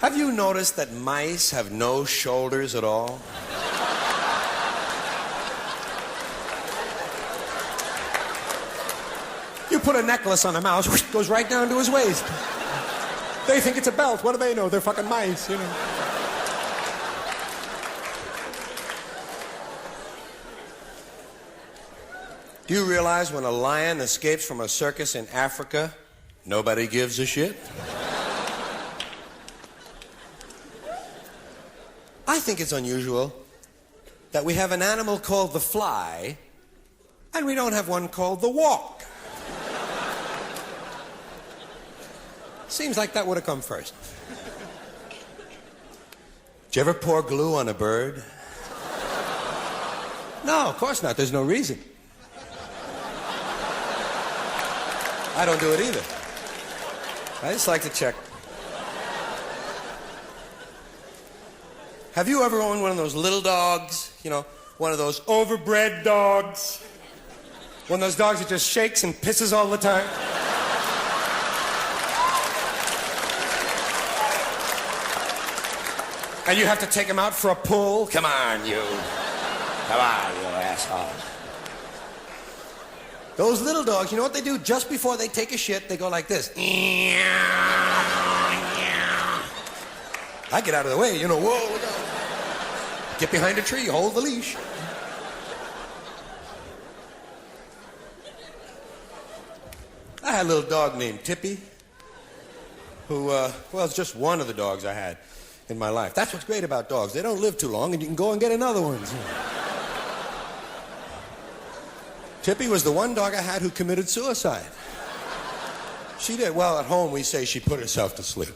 Have you noticed that mice have no shoulders at all? You put a necklace on a mouse, whoosh, goes right down to his waist. They think it's a belt. What do they know? They're fucking mice, you know. Do you realize when a lion escapes from a circus in Africa, nobody gives a shit? I think it's unusual that we have an animal called the fly, and we don't have one called the walk. Seems like that would have come first. Did you ever pour glue on a bird? No, of course not. There's no reason. I don't do it either. I just like to check. Have you ever owned one of those little dogs? You know, one of those overbred dogs? One of those dogs that just shakes and pisses all the time? And you have to take him out for a pull? Come on, you. Come on, you asshole. Those little dogs, you know what they do? Just before they take a shit, they go like this. I get out of the way, you know, whoa. Get behind a tree, hold the leash. I had a little dog named Tippy, who, well, it's just one of the dogs I had in my life. That's what's great about dogs. They don't live too long, and you can go and get another one. Tippy was the one dog I had who committed suicide. She did. Well, at home we say she put herself to sleep.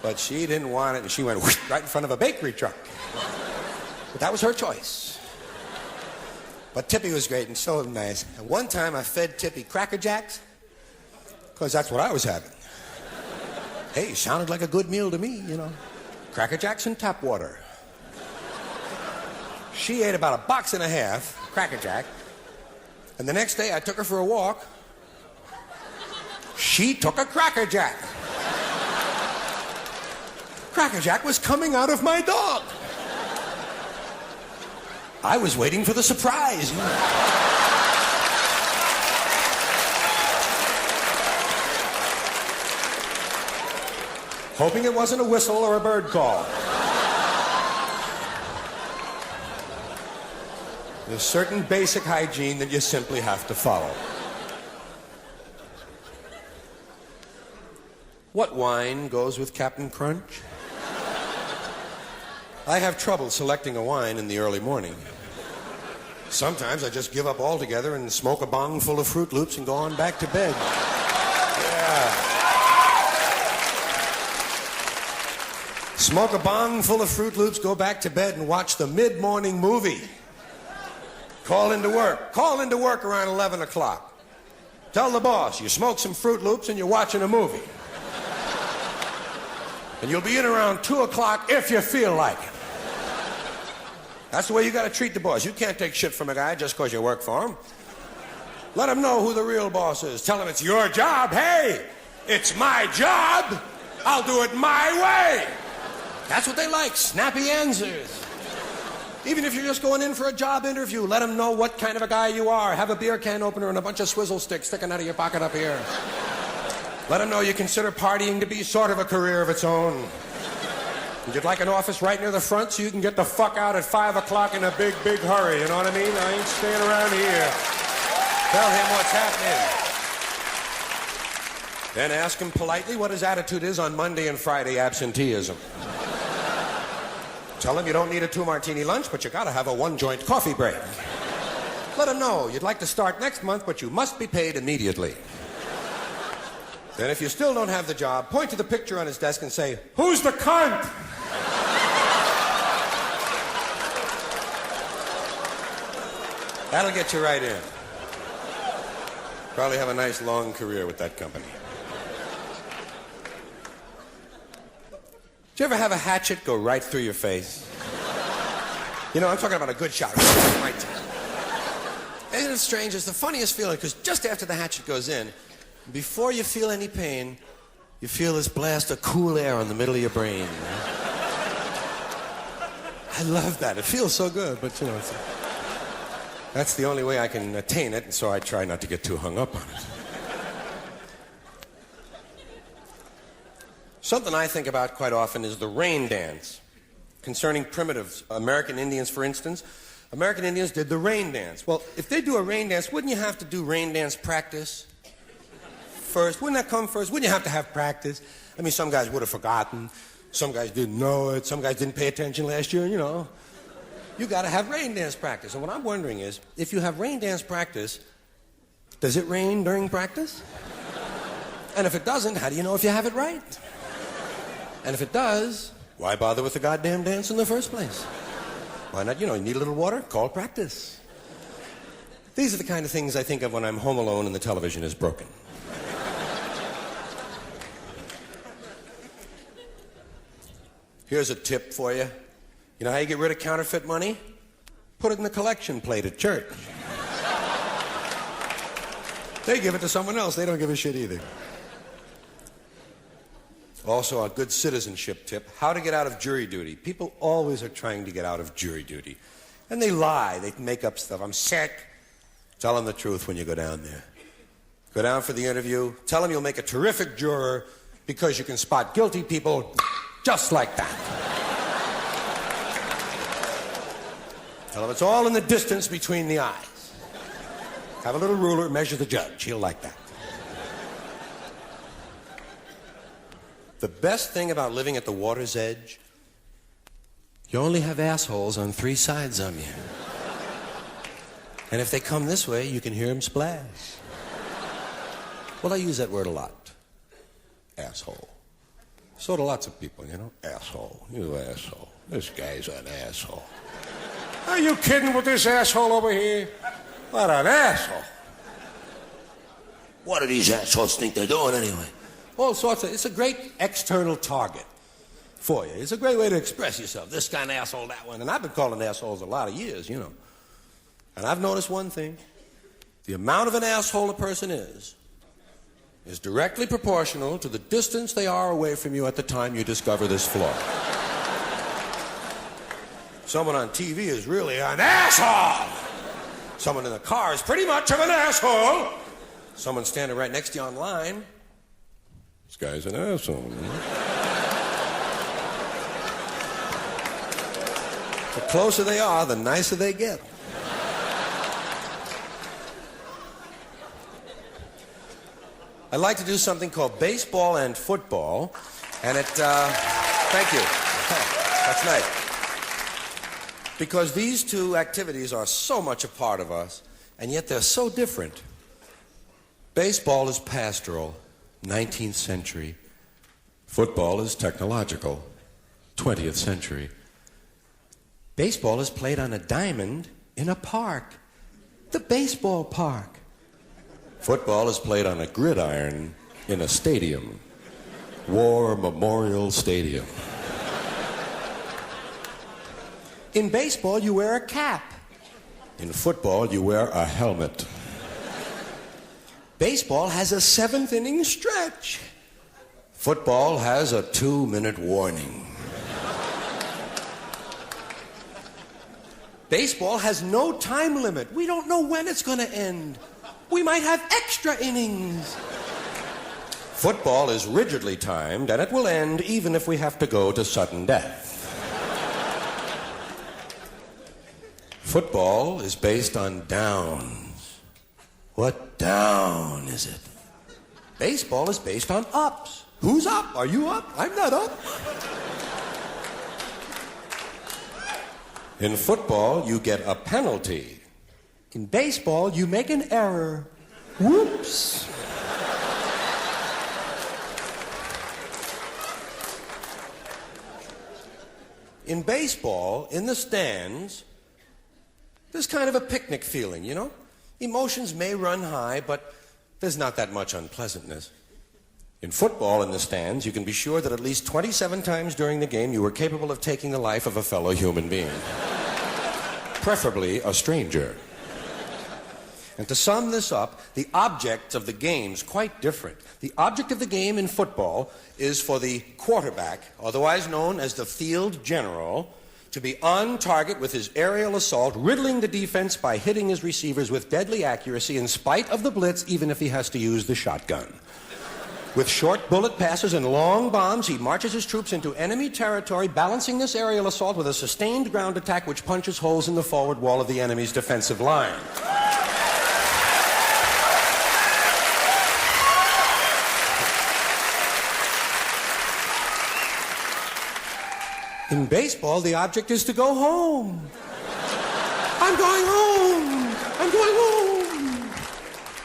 But she didn't want it, and she went whoosh, right in front of a bakery truck. But that was her choice. But Tippy was great and so nice. And one time I fed Tippy Cracker Jacks, because that's what I was having. Hey, sounded like a good meal to me, you know. Cracker Jacks and tap water. She ate about 1.5 boxes, Cracker Jack. And the next day I took her for a walk. She took a Cracker Jack. Cracker Jack was coming out of my dog. I was waiting for the surprise. Hoping it wasn't a whistle or a bird call. There's certain basic hygiene that you simply have to follow. What wine goes with Captain Crunch? I have trouble selecting a wine in the early morning. Sometimes I just give up altogether and smoke a bong full of Fruit Loops and go on back to bed. Yeah. Smoke a bong full of Fruit Loops, go back to bed and watch the mid-morning movie. Call into work. Call into work around 11 o'clock. Tell the boss you smoke some Fruit Loops and you're watching a movie. And you'll be in around 2 o'clock if you feel like it. That's the way you got to treat the boss. You can't take shit from a guy just because you work for him. Let him know who the real boss is. Tell him it's your job. Hey, it's my job. I'll do it my way. That's what they like, snappy answers. Even if you're just going in for a job interview, let them know what kind of a guy you are. Have a beer can opener and a bunch of swizzle sticks sticking out of your pocket up here. Let them know you consider partying to be sort of a career of its own. And you'd like an office right near the front so you can get the fuck out at 5 o'clock in a big, big hurry. You know what I mean? I ain't staying around here. Tell him what's happening. Then ask him politely what his attitude is on Monday and Friday absenteeism. Tell him you don't need a 2-martini lunch, but you gotta have a 1-joint coffee break. Let him know you'd like to start next month, but you must be paid immediately. Then if you still don't have the job, point to the picture on his desk and say, "Who's the cunt?" That'll get you right in. Probably have a nice long career with that company. Did you ever have a hatchet go right through your face? You know, I'm talking about a good shot. Right. Isn't it strange? It's the funniest feeling, because just after the hatchet goes in, before you feel any pain, You feel this blast of cool air in the middle of your brain. I love that. It feels so good, but you know, that's the only way I can attain it, and so I try not to get too hung up on it. Something I think about quite often is the rain dance. Concerning primitives, American Indians, for instance, American Indians did the rain dance. Well, if they do a rain dance, wouldn't you have to do rain dance practice first? Wouldn't that come first? Wouldn't you have to have practice? I mean, some guys would have forgotten. Some guys didn't know it. Some guys didn't pay attention last year, you know. You got to have rain dance practice. And what I'm wondering is, if you have rain dance practice, does it rain during practice? And if it doesn't, how do you know if you have it right? And if it does, why bother with the goddamn dance in the first place? Why not, you know, you need a little water? Call practice. These are the kind of things I think of when I'm home alone and the television is broken. Here's a tip for you. You know how you get rid of counterfeit money? Put it in the collection plate at church. They give it to someone else. They don't give a shit either. Also, a good citizenship tip, how to get out of jury duty. People always are trying to get out of jury duty. And they lie. They make up stuff. I'm sick. Tell them the truth when you go down there. Go down for the interview. Tell them you'll make a terrific juror because you can spot guilty people just like that. Tell them it's all in the distance between the eyes. Have a little ruler, measure the judge. He'll like that. The best thing about living at the water's edge, you only have assholes on 3 sides of you. And if they come this way, you can hear them splash. Well, I use that word a lot. Asshole. So do lots of people, you know. Asshole. You asshole. This guy's an asshole. Are you kidding with this asshole over here? What an asshole. What do these assholes think they're doing anyway? All sorts of, it's a great external target for you. It's a great way to express yourself. This kind of asshole, that one. And I've been calling assholes a lot of years, you know. And I've noticed one thing. The amount of an asshole a person is directly proportional to the distance they are away from you at the time you discover this flaw. Someone on TV is really an asshole. Someone in the car is pretty much of an asshole. Someone standing right next to you online, this guy's an asshole. The closer they are, the nicer they get. I like to do something called baseball and football, and thank you. That's nice. Because these two activities are so much a part of us, and yet they're so different. Baseball is pastoral, 19th century. Football is technological, 20th century. Baseball is played on a diamond in a park, the baseball park. Football is played on a gridiron in a stadium, War Memorial Stadium. In baseball, you wear a cap. In football, you wear a helmet. Baseball has a 7th inning stretch. Football has a 2-minute warning. Baseball has no time limit. We don't know when it's going to end. We might have extra innings. Football is rigidly timed, and it will end even if we have to go to sudden death. Football is based on downs. What down is it? Baseball is based on ups. Who's up? Are you up? I'm not up. In football, you get a penalty. In baseball, you make an error. Whoops. In baseball, in the stands, there's kind of a picnic feeling, you know? Emotions may run high, but there's not that much unpleasantness. In football, in the stands, you can be sure that at least 27 times during the game you were capable of taking the life of a fellow human being. Preferably a stranger. And to sum this up, the objects of the game's quite different. The object of the game in football is for the quarterback, otherwise known as the field general, to be on target with his aerial assault, riddling the defense by hitting his receivers with deadly accuracy in spite of the blitz, even if he has to use the shotgun. With short bullet passes and long bombs, he marches his troops into enemy territory, balancing this aerial assault with a sustained ground attack which punches holes in the forward wall of the enemy's defensive line. In baseball, the object is to go home. I'm going home. I'm going home.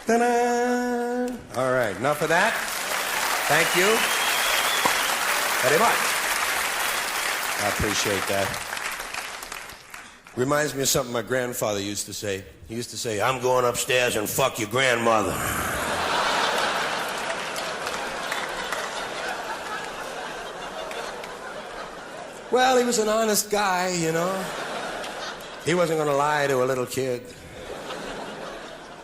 Ta-da! All right, enough of that. Thank you very much. I appreciate that. Reminds me of something my grandfather used to say. He used to say, I'm going upstairs and fuck your grandmother. Well, he was an honest guy, you know. He wasn't going to lie to a little kid.